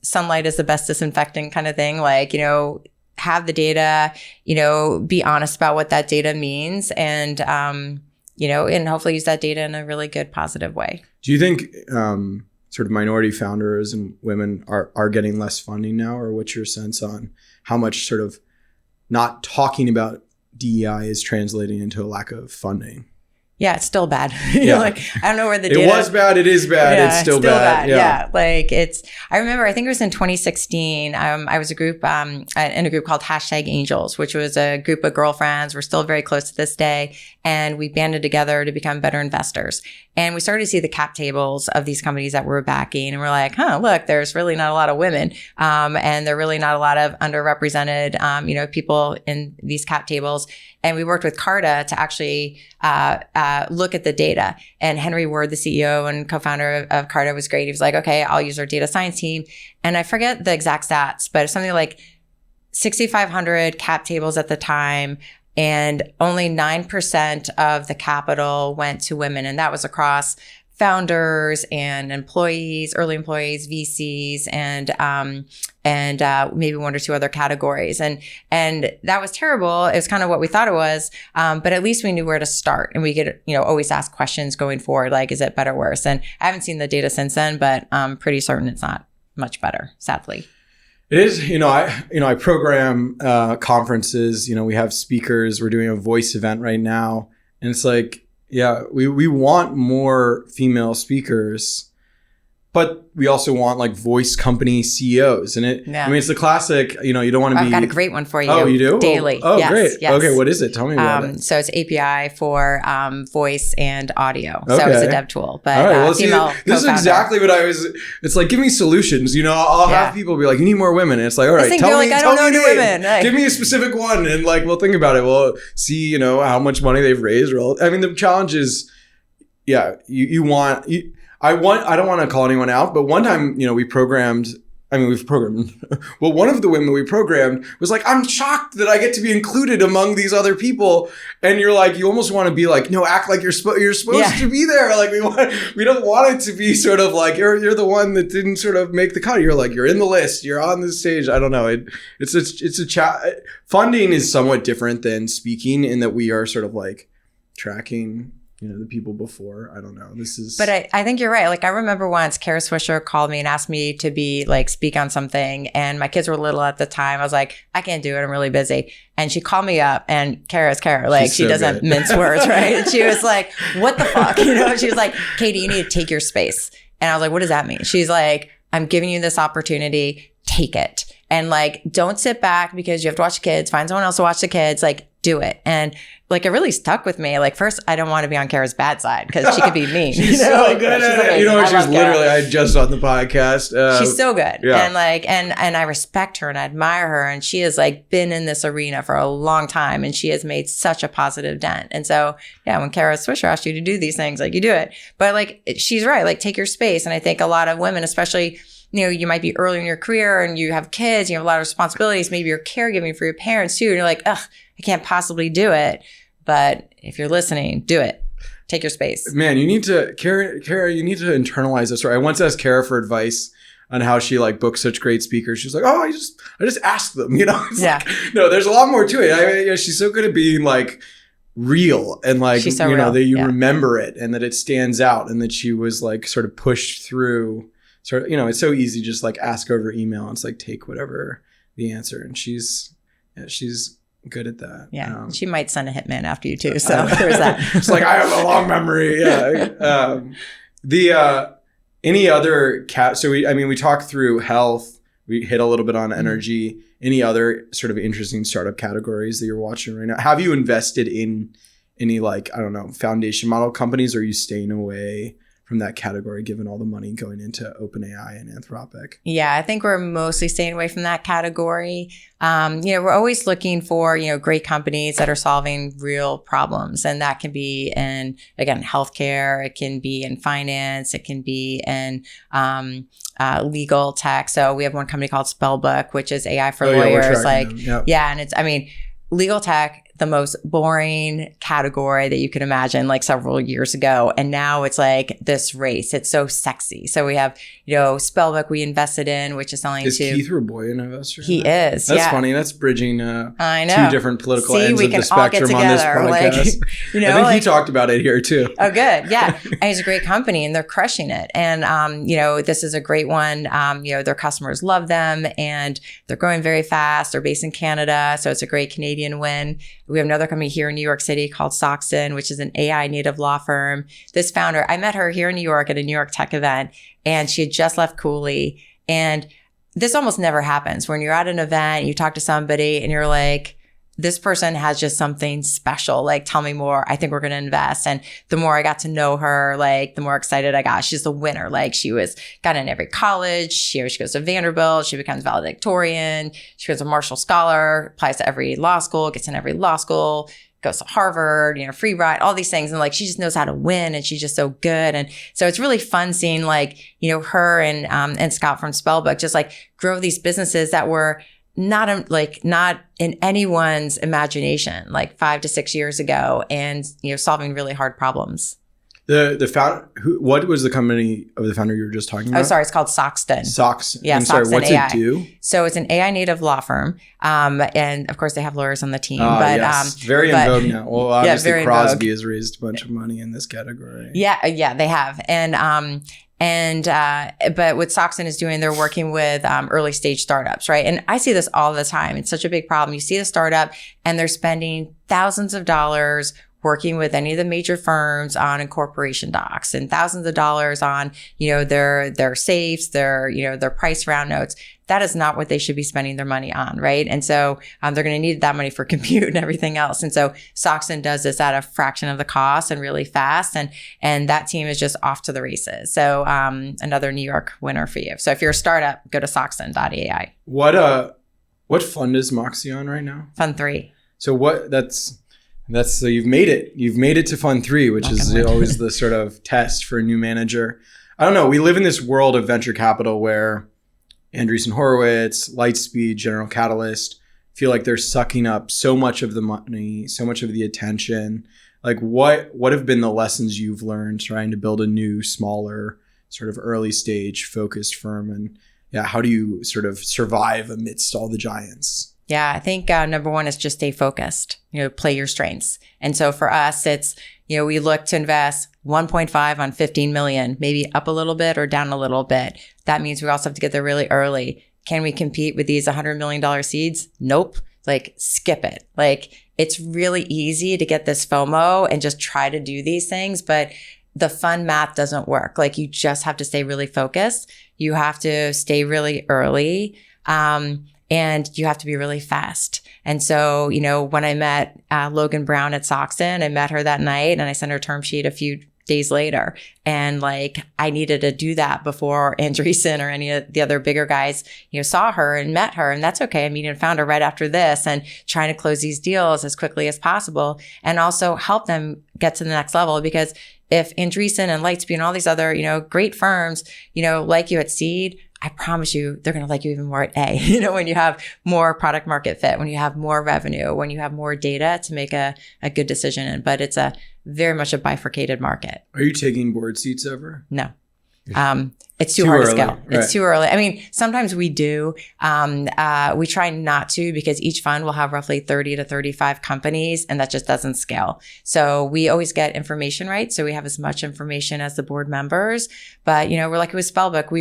sunlight is the best disinfectant kind of thing. Like, have the data. Be honest about what that data means, and and hopefully use that data in a really good, positive way. Do you think sort of minority founders and women are getting less funding now, or what's your sense on how much sort of not talking about DEI is translating into a lack of funding? Yeah, it's still bad. I don't know where the data... It was bad. It is bad. Yeah, it's still bad. Yeah. I remember, I think it was in 2016. I was in a group called #Angels, which was a group of girlfriends. We're still very close to this day. And we banded together to become better investors. And we started to see the cap tables of these companies that we're backing. And we're like, look, there's really not a lot of women. And there are really not a lot of underrepresented, people in these cap tables. And we worked with Carta to actually look at the data. And Henry Ward, the CEO and co-founder of Carta, was great. He was like, okay, I'll use our data science team. And I forget the exact stats, but it's something like 6,500 cap tables at the time. And only 9% of the capital went to women. And that was across founders and employees, early employees, VCs, and maybe one or two other categories. And that was terrible. It was kind of what we thought it was. But at least we knew where to start, and we could, always ask questions going forward, like, is it better or worse? And I haven't seen the data since then, but I'm pretty certain it's not much better, sadly. It is, I program conferences, we have speakers, we're doing a voice event right now. And it's like, we want more female speakers, but we also want like voice company CEOs. And it's the classic, you don't want to be. I've got a great one for you. Oh, you do? Daily. Oh, yes, great. Yes. Okay, what is it? Tell me about it. So it's API for voice and audio. Okay. So it's a dev tool. But all right, well, female this is exactly what it's like, give me solutions. I'll have people be like, you need more women. And it's like, all right, tell me, I don't know any women. Give me a specific one. And like, we'll think about it. We'll see, how much money they've raised. The challenge is, I don't want to call anyone out, but one time, we've programmed. Well, one of the women we programmed was like, I'm shocked that I get to be included among these other people. And you're like, you almost want to be like, no, act like you're supposed to be there. Like we don't want it to be sort of like, you're the one that didn't sort of make the cut. You're like, you're in the list, you're on the stage. I don't know. Funding is somewhat different than speaking in that we are sort of like tracking the people before. I don't know. But I think you're right. Like I remember once Kara Swisher called me and asked me to be like speak on something, and my kids were little at the time. I was like, I can't do it. I'm really busy. And she called me up, and Kara's Kara. Like she doesn't mince words, right? And she was like, what the fuck? She was like, Katie, you need to take your space. And I was like, what does that mean? She's like, I'm giving you this opportunity. Take it. And like, don't sit back because you have to watch the kids. Find someone else to watch the kids. Like, do it. And like, it really stuck with me. Like, first, I don't want to be on Kara's bad side because she could be mean. She's so good at it. She's literally, I just on the podcast. She's so good. Yeah. And like, and I respect her and I admire her. And she has like been in this arena for a long time and she has made such a positive dent. And so, yeah, when Kara Swisher asked you to do these things, like you do it. But like, she's right. Like, take your space. And I think a lot of women, especially, you might be early in your career and you have kids, you have a lot of responsibilities. Maybe you're caregiving for your parents too. And you're like, ugh, I can't possibly do it. But if you're listening, do it. Take your space. Man, you need to, Kara, you need to internalize this. Right? I once asked Kara for advice on how she like books such great speakers. She's like, oh, I just asked them, It's like, no, there's a lot more to it. She's so good at being like real and like, she's so real. That you remember it and that it stands out and that she was like sort of pushed through. Sort of, it's so easy to just like ask over email. It's like, take whatever the answer. And she's good at that. Yeah. She might send a hitman after you too. So there's that. It's like, I have a long memory. Yeah. Any other so we talked through health. We hit a little bit on energy. Any other sort of interesting startup categories that you're watching right now? Have you invested in any like, I don't know, foundation model companies, or are you staying away from that category, given all the money going into OpenAI and Anthropic? Yeah, I think we're mostly staying away from that category. We're always looking for, great companies that are solving real problems. And that can be in, again, healthcare. It can be in finance. It can be in legal tech. So we have one company called Spellbook, which is AI for lawyers. And it's, legal tech, the most boring category that you could imagine like several years ago. And now it's like this race. It's so sexy. So we have, Spellbook we invested in, which is selling Is Keith Raboy an investor? He is. That's funny. That's bridging I know. two different political ends of the spectrum on this podcast. I think he talked about it here too. Oh, good. Yeah. And it's a great company and they're crushing it. And, this is a great one. Their customers love them and they're growing very fast. They're based in Canada. So it's a great Canadian win. We have another company here in New York City called Stanton, which is an AI native law firm. This founder, I met her here in New York at a New York tech event, and she had just left Cooley. And this almost never happens. When you're at an event, you talk to somebody and you're like, this person has just something special. Like, tell me more. I think we're going to invest. And the more I got to know her, like, the more excited I got. She's the winner. Like, got in every college. She goes to Vanderbilt. She becomes valedictorian. She goes to Marshall Scholar, applies to every law school, gets in every law school, goes to Harvard, free ride, all these things. And like, she just knows how to win and she's just so good. And so it's really fun seeing like, her and Scott from Spellbook just like grow these businesses that were not in anyone's imagination, like 5 to 6 years ago, and solving really hard problems. The founder, what was the company of the founder you were just talking about? Oh, sorry, it's called Stanton. Yeah, Stanton what's AI. It do? So it's an AI native law firm, and of course they have lawyers on the team. Very in vogue now. Well, obviously Crosby has raised a bunch of money in this category. Yeah, they have, but what Stanton is doing, they're working with early stage startups, right? And I see this all the time. It's such a big problem. You see a startup and they're spending thousands of dollars working with any of the major firms on incorporation docs and thousands of dollars on, their safes, their price round notes. That is not what they should be spending their money on, right? And so they're going to need that money for compute and everything else. And so Soxton does this at a fraction of the cost and really fast. And that team is just off to the races. So another New York winner for you. So if you're a startup, go to Soxton.ai. What fund is Moxie on right now? Fund 3. So so you've made it. You've made it to Fund 3, which is always the sort of test for a new manager. I don't know. We live in this world of venture capital where Andreessen Horowitz, Lightspeed, General Catalyst feel like they're sucking up so much of the money, so much of the attention. Like what have been the lessons you've learned trying to build a new, smaller, sort of early stage focused firm? And how do you sort of survive amidst all the giants? Yeah, I think number one is just stay focused, play your strengths. And so for us, it's, we look to invest 1.5 on 15 million, maybe up a little bit or down a little bit. That means we also have to get there really early. Can we compete with these $100 million seeds? Nope. Skip it. It's really easy to get this FOMO and just try to do these things, but the fun math doesn't work. You just have to stay really focused. You have to stay really early. And you have to be really fast. And so, when I met Logan Brown at Soxton, I met her that night and I sent her a term sheet a few days later. And I needed to do that before Andreessen or any of the other bigger guys, saw her and met her. And that's okay. I mean, I found her right after this and trying to close these deals as quickly as possible and also help them get to the next level. Because if Andreessen and Lightspeed and all these other, great firms, like you at seed, I promise you, they're going to like you even more at A, when you have more product market fit, when you have more revenue, when you have more data to make a good decision in. But it's very much a bifurcated market. Are you taking board seats ever? No. It's too hard to scale. Right. It's too early. I mean, sometimes we do. We try not to because each fund will have roughly 30 to 35 companies and that just doesn't scale. So we always get information right. So we have as much information as the board members. But, we're like with Spellbook.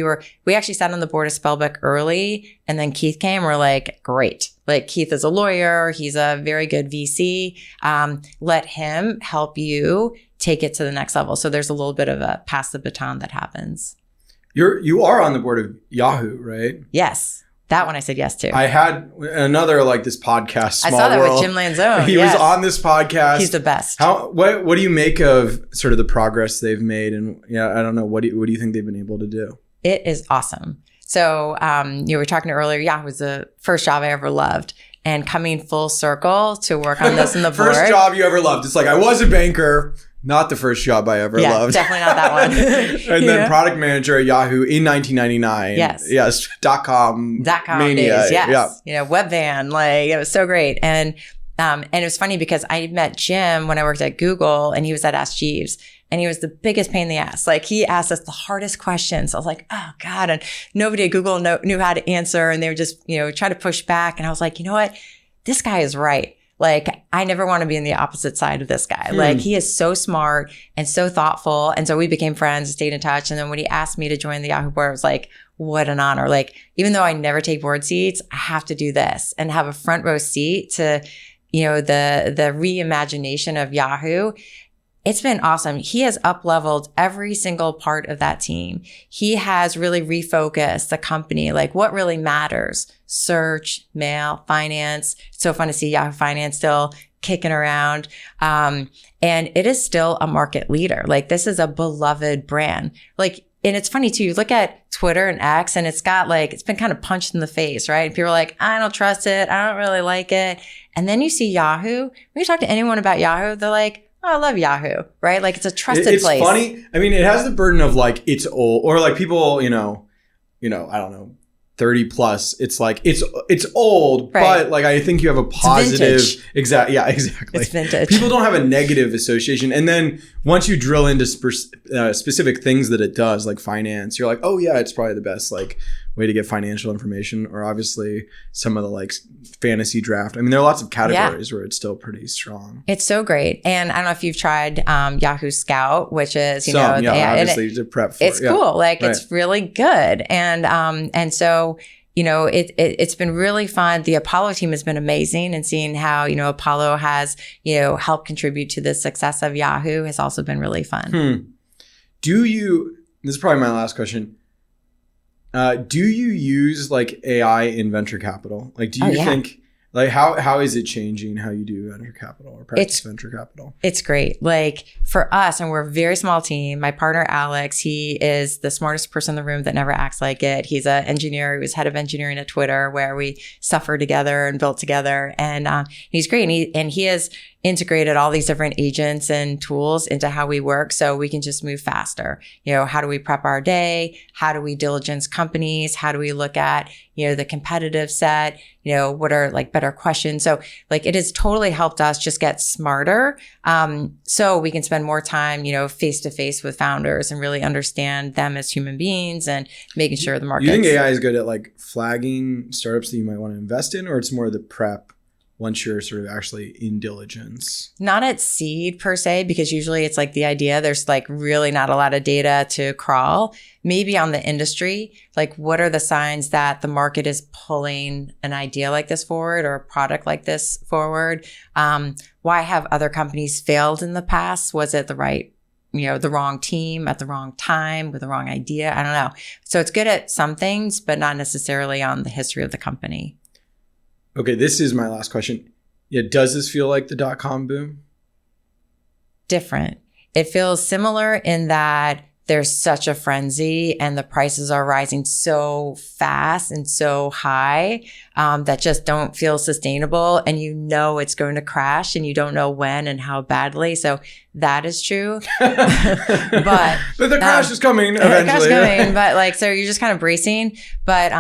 We actually sat on the board of Spellbook early and then Keith came. We're like, great. Keith is a lawyer. He's a very good VC. Let him help you take it to the next level. So there's a little bit of a pass the baton that happens. You are on the board of Yahoo, right? Yes. That one I said yes to. I had another this podcast, Small I saw that World. with Jim Lanzone. He was on this podcast. He's the best. What do you make of sort of the progress they've made? And I don't know. What do you think they've been able to do? It is awesome. So we were talking earlier. Yahoo was the first job I ever loved. And coming full circle to work on this in the board. First job you ever loved. It's I was a banker. Not the first job I ever loved. Definitely not that one. And then product manager at Yahoo in 1999. Yes. .com mania. Days. Yes. Yeah. Webvan. It was so great. And it was funny because I met Jim when I worked at Google and he was at Ask Jeeves. And he was the biggest pain in the ass. He asked us the hardest questions. I was like, oh God. And nobody at Google knew how to answer. And they were just, trying to push back. And I was like, you know what? This guy is right. I never want to be on the opposite side of this guy. He is so smart and so thoughtful. And so we became friends, stayed in touch. And then when he asked me to join the Yahoo board, I was like, what an honor. Even though I never take board seats, I have to do this and have a front row seat to, the reimagination of Yahoo. It's been awesome. He has up-leveled every single part of that team. He has really refocused the company, what really matters. Search, mail, finance. It's so fun to see Yahoo Finance still kicking around. And it is still a market leader. This is a beloved brand. And it's funny too, you look at Twitter and X and it's got it's been kind of punched in the face, right? And people are like, I don't trust it. I don't really like it. And then you see Yahoo. When you talk to anyone about Yahoo, they're like, oh, I love Yahoo, right? It's a trusted place. It's funny. I mean, it has the burden of it's old or people, I don't know, 30 plus. It's it's old, right. But I think you have a positive. Exactly. Yeah, exactly. It's vintage. People don't have a negative association. And then once you drill into specific things that it does, like finance, you're like, oh yeah, it's probably the best way to get financial information, or obviously some of the fantasy draft. I mean, there are lots of categories where it's still pretty strong. It's so great. And I don't know if you've tried Yahoo Scout, which is, obviously to prep for. It's cool. It's really good. And so, it's been really fun. The Apollo team has been amazing, and seeing how, Apollo has, helped contribute to the success of Yahoo has also been really fun. This is probably my last question. Do you use like AI in venture capital? Like, do you think, like, how is it changing how you do venture capital or practice venture capital? It's great. Like for us, and we're a very small team, my partner, Alex, he is the smartest person in the room that never acts like it. He's an engineer. He was head of engineering at Twitter, where we suffered together and built together. And he's great. And he has integrated all these different agents and tools into how we work so we can just move faster. How do we prep our day? How do we diligence companies? How do we look at, the competitive set? What are like better questions? So like it has totally helped us just get smarter. So we can spend more time, face to face with founders and really understand them as human beings and making sure the market. You think AI is good at like flagging startups that you might want to invest in, or it's more the prep once you're sort of actually in diligence? Not at seed per se, because usually it's like the idea, there's like really not a lot of data to crawl. Maybe on the industry, like what are the signs that the market is pulling an idea like this forward or a product like this forward? Why have other companies failed in the past? Was it the wrong team at the wrong time with the wrong idea? I don't know. So it's good at some things, but not necessarily on the history of the company. Okay, this is my last question. Yeah, does this feel like the dot-com boom? Different. It feels similar in that there's such a frenzy and the prices are rising so fast and so high that just don't feel sustainable. And it's going to crash and you don't know when and how badly. So that is true. but the crash is coming eventually. The crash is coming, but so you're just kind of bracing. But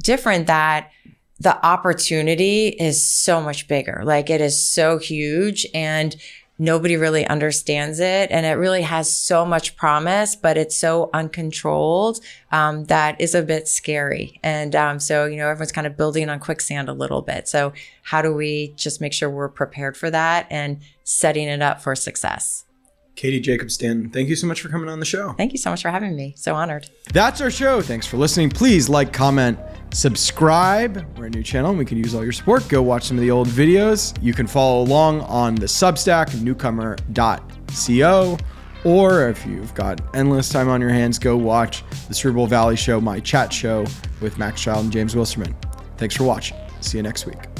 different that the opportunity is so much bigger. Like it is so huge and nobody really understands it. And it really has so much promise, but it's so uncontrolled that is a bit scary. And so, everyone's kind of building on quicksand a little bit. So how do we just make sure we're prepared for that and setting it up for success? Katie Jacobs Stanton, thank you so much for coming on the show. Thank you so much for having me. So honored. That's our show. Thanks for listening. Please like, comment, subscribe. We're a new channel and we can use all your support. Go watch some of the old videos. You can follow along on the Substack, newcomer.co. Or if you've got endless time on your hands, go watch the Cerebral Valley Show, my chat show with Max Child and James Wilsterman. Thanks for watching. See you next week.